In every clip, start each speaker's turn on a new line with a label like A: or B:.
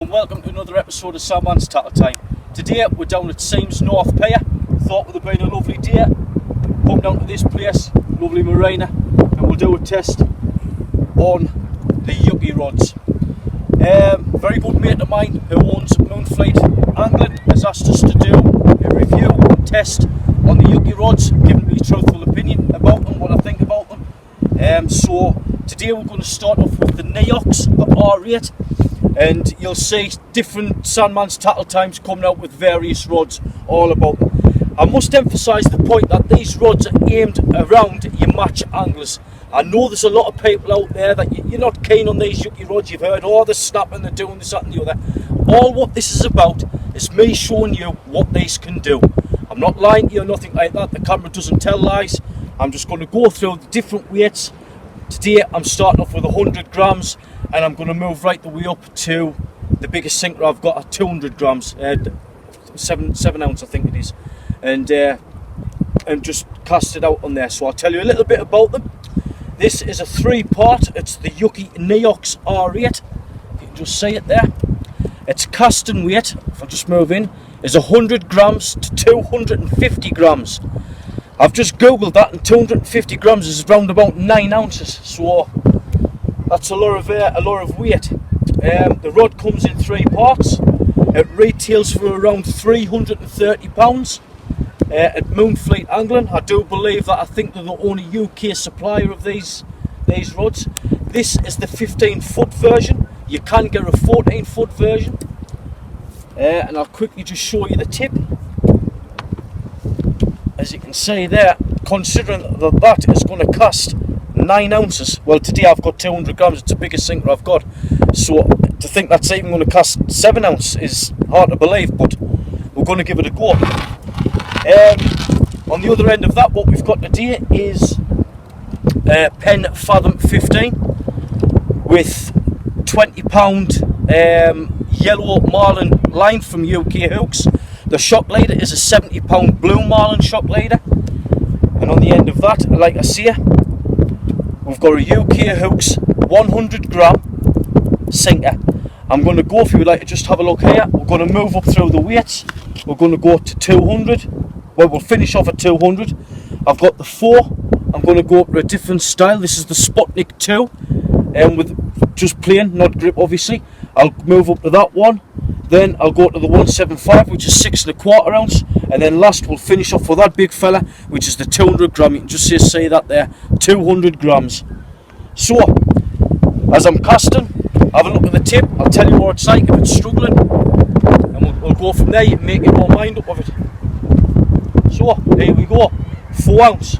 A: Welcome to another episode of Sandmans Tackle Time. Today we're down at Sandmans North Pier. Thought it would have been a lovely day. Come down to this place, lovely marina, and we'll do a test on the YUKI rods. Very good mate of mine who owns Moonfleet Angling has asked us to do a review and test on the YUKI rods, giving me a truthful opinion about them, what I think about them. So today we're going to start off with the Neox, the R8. And you'll see different Sandmans tackle times coming out with various rods all about them. I must emphasise the point that these rods are aimed around your match anglers. I know there's a lot of people out there that you're not keen on these YUKI rods. You've heard, oh, they're snapping, they're doing this, that and the other. All what this is about is me showing you what these can do. I'm not lying to you or nothing like that. The camera doesn't tell lies. I'm just going to go through the different weights. Today I'm starting off with 100 grams. And I'm going to move right the way up to the biggest sinker I've got at 200 grams, 7 ounce I think it is, and just cast it out on there. So I'll tell you a little bit about them. This is a 3-part. It's the YUKI NEOX R8. If you can just see it there. Its casting weight, if I just move in, is 100 grams to 250 grams. I've just googled that, and 250 grams is around about 9 ounces. So that's a lot of weight. The rod comes in 3 parts. It retails for around £330 at Moonfleet Angling. I do believe that I think they're the only UK supplier of these rods. This is the 15-foot version. You can get a 14-foot version. And I'll quickly just show you the tip. As you can see there, considering that is going to cast 9 ounces. Well, today I've got 200 grams. It's the biggest sinker I've got. So to think that's even going to cast 7 ounce is hard to believe, but we're going to give it a go. On the other end of that, what we've got today is Pen Fathom 15 with £20 yellow marlin line from UK Hooks. The shock leader is a £70 blue marlin shock leader. And on the end of that, like I say, we've got a UK Hooks 100 gram sinker. I'm going to go, if you would like to just have a look here, we're going to move up through the weights. We're going to go to 200. Well, we'll finish off at 200. I've got the 4. I'm going to go up to a different style. This is the Sputnik 2, and with just plain, not grip obviously. I'll move up to that one. Then I'll go to the 175, which is 6 1/4 ounce, and then last we'll finish off with that big fella, which is the 200 gram. You can just say that there, 200 grams. So, as I'm casting, have a look at the tip. I'll tell you what it's like if it's struggling, and we'll go from there. You can make your own mind up of it. So, here we go, 4 ounce.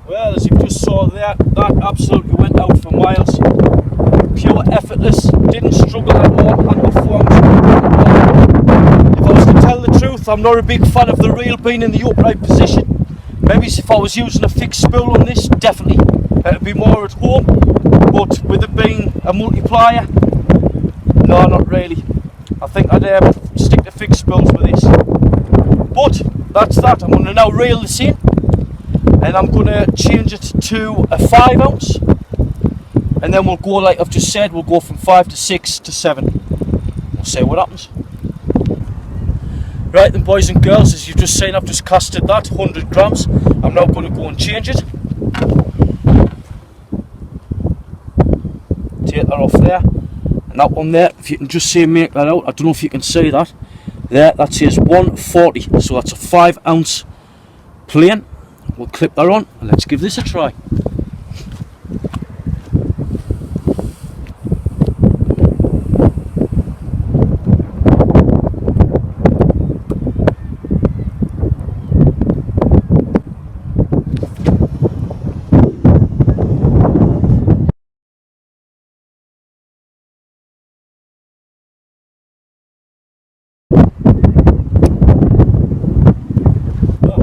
A: Well, as you just saw there, that absolutely went out for miles. Pure effortless, didn't struggle at all, and performed. If I was to tell the truth, I'm not a big fan of the reel being in the upright position. Maybe if I was using a fixed spool on this, definitely. It'd be more at home, but with it being a multiplier, no, not really. I think I'd stick to fixed spools with this. But, that's that. I'm going to now reel this in. And I'm going to change it to a 5 ounce, and then we'll go, like I've just said, we'll go from 5 to 6 to 7. We'll see what happens. Right then, boys and girls, as you've just seen, I've just casted that 100 grams. I'm now going to go and change it. Take that off there, and that one there, if you can just see, make that out. I don't know if you can see that there, that says 140, so that's a 5 ounce plain. We'll clip that on and let's give this a try.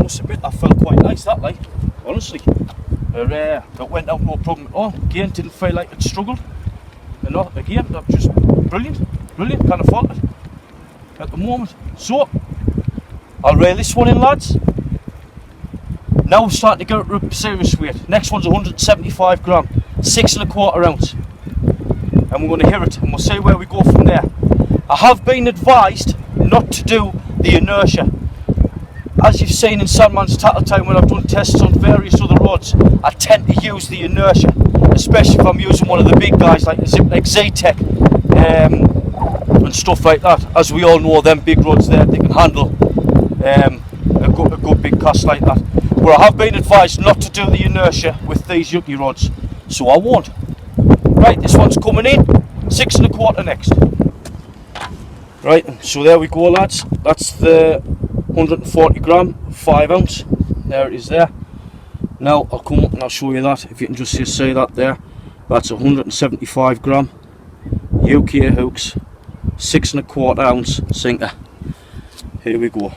A: Must admit, that felt quite nice, that, like, honestly. That went out no problem at all. Again, didn't feel like it struggled. And again, that just brilliant, can't fault it at the moment. So, I'll rail this one in, lads. Now we're starting to get to a serious weight. Next one's 175 gram, 6 1/4 ounce. And we're going to hear it and we'll see where we go from there. I have been advised not to do the inertia. As you've seen in Sandmans tackle time when I've done tests on various other rods, I tend to use the inertia, especially if I'm using one of the big guys like Z-Tech and stuff like that. As we all know, them big rods there, they can handle a good big cast like that. But I have been advised not to do the inertia with these YUKI rods, so I won't. Right, this one's coming in, 6 1/4 next. Right, so there we go, lads. That's the 140 gram, 5 ounce. There it is there. Now I'll come up and I'll show you that. If you can just see that there, that's 175 gram YUKI hooks, 6 1/4 ounce sinker. Here we go.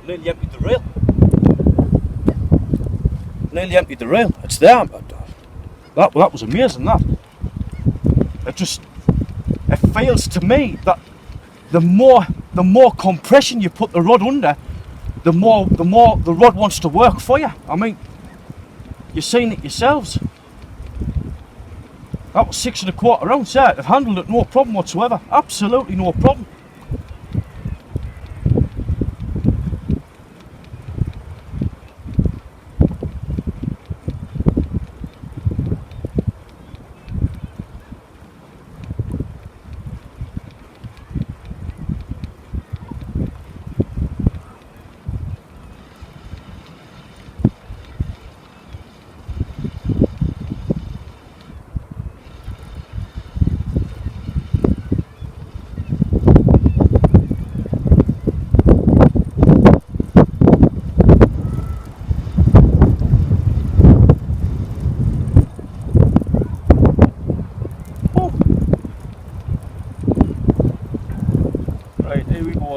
A: Nearly emptied the rail. Nearly emptied the rail. It's there. That was amazing. That. It feels to me that the more compression you put the rod under, the more the rod wants to work for you. I mean, you've seen it yourselves. That was 6 1/4 ounce. Yeah, it handled it no problem whatsoever. Absolutely no problem.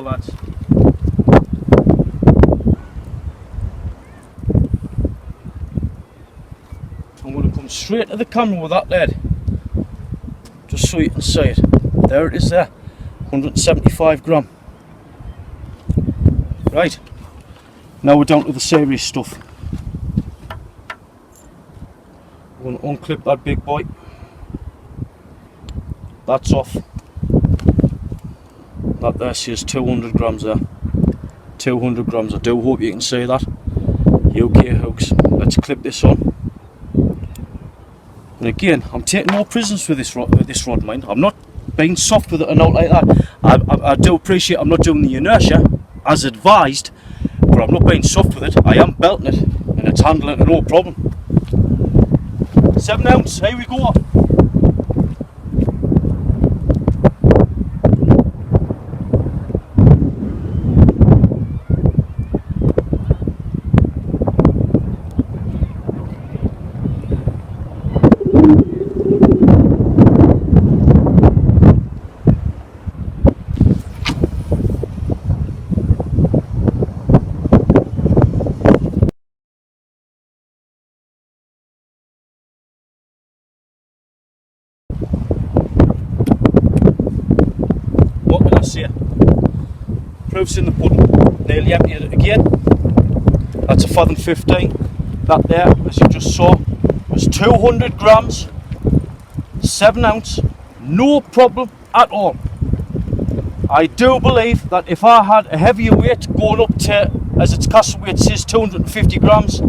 A: Lads. I'm going to come straight to the camera with that lead, just so you can see it. There it is there, 175 gram. Right, now we're down to the serious stuff. I'm going to unclip that big boy. That's off. That there says 200 grams there. 200 grams. I do hope you can see that. YUKI hooks. Let's clip this on. And again, I'm taking no prisoners with this rod, mind. I'm not being soft with it and out like that. I do appreciate I'm not doing the inertia as advised, but I'm not being soft with it. I am belting it and it's handling it no problem. 7 ounce. Here we go. Proof's in the pudding. Nearly emptied it again. That's a fathom 15. That there, as you just saw, was 200 grams, 7 ounce, no problem at all. I do believe that if I had a heavier weight going up to, as its castle weight says, 250 grams,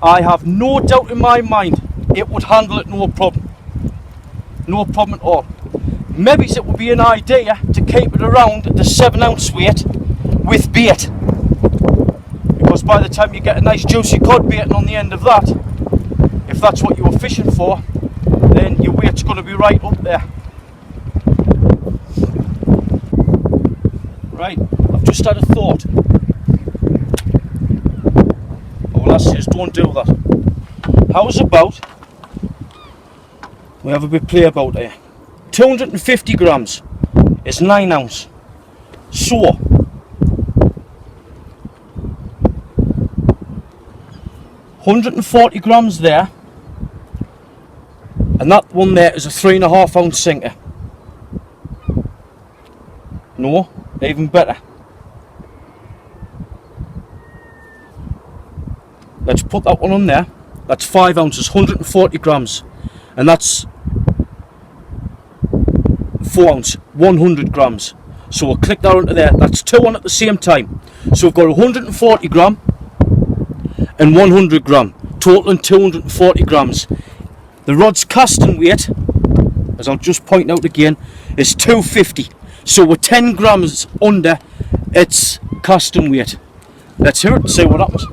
A: I have no doubt in my mind it would handle it no problem. No problem at all. Maybe it would be an idea to keep it around the 7 ounce weight with bait, because by the time you get a nice juicy cod baiting on the end of that, if that's what you were fishing for, then your weight's going to be right up there. Right, I've just had a thought. All I say is don't do that. How's about we have a bit play about here? 250 grams is 9 ounce. So 140 grams there, and that one there is a 3.5 ounce sinker. No, even better. Let's put that one on there. That's 5 ounces, 140 grams, and that's 4 ounce, 100 grams. So we'll click that onto there. That's 2 on at the same time. So we've got 140 gram and 100 gram, totaling 240 grams. The rod's casting weight, as I'll just point out again, is 250. So we're 10 grams under its casting weight. Let's hear it and see what happens.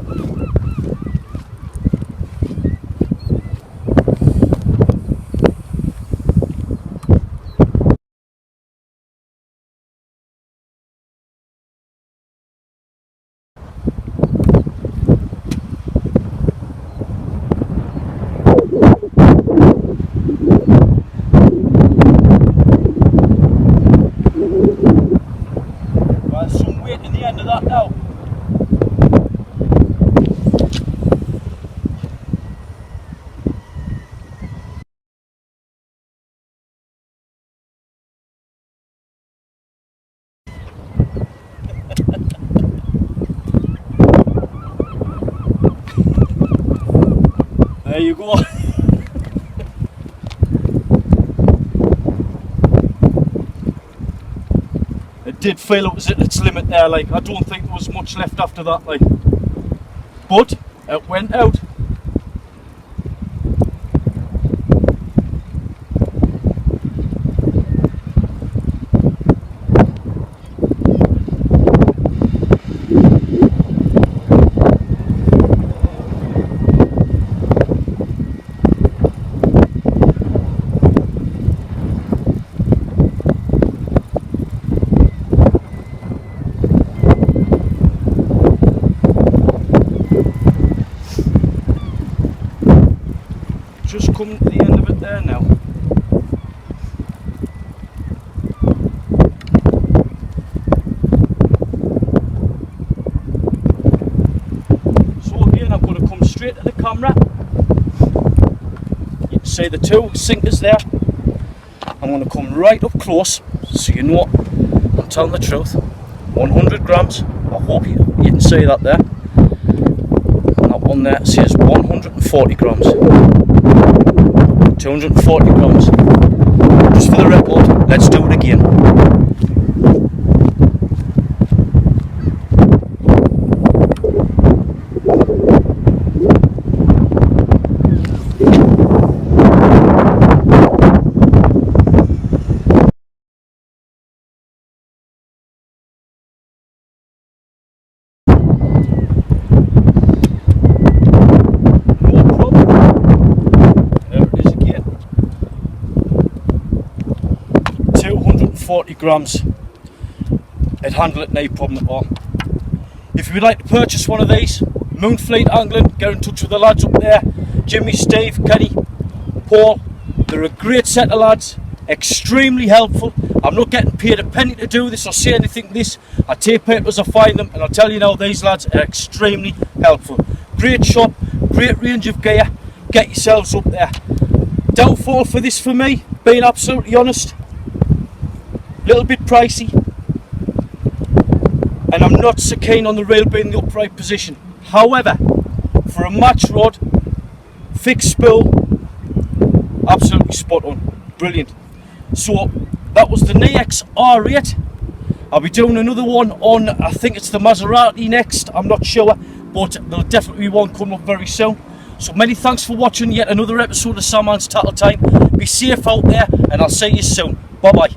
A: In the end of that now. There you go. It did feel it was at its limit there, like I don't think there was much left after that, like, but it went out. Just coming to the end of it there now. So again, I'm going to come straight to the camera. You can see the two sinkers there. I'm going to come right up close so you know I'm telling the truth. 100 grams. I hope you can see that there. And that one there says 140 grams. 240 grams. Just for the record, let's do it again. No problem. There it is again. 240 grams. It handled it no problem at all. If you would like to purchase one of these, Moonfleet Angling, get in touch with the lads up there. Jimmy, Steve, Kenny, Paul. They're a great set of lads, extremely helpful. I'm not getting paid a penny to do this or say anything to this. I take papers, I find them, and I'll tell you now, these lads are extremely helpful. Great shop, great range of gear. Get yourselves up there. Downfall for this for me, being absolutely honest, little bit pricey, and I'm not so keen on the reel being in the upright position. However, for a match rod, fixed spool, absolutely spot on, brilliant. So that was the NEOX R8. I'll be doing another one on, I think it's the Maserati next, I'm not sure, but there'll definitely be one coming up very soon. So many thanks for watching yet another episode of Sandmans Tackle Time. Be safe out there, and I'll see you soon. Bye bye.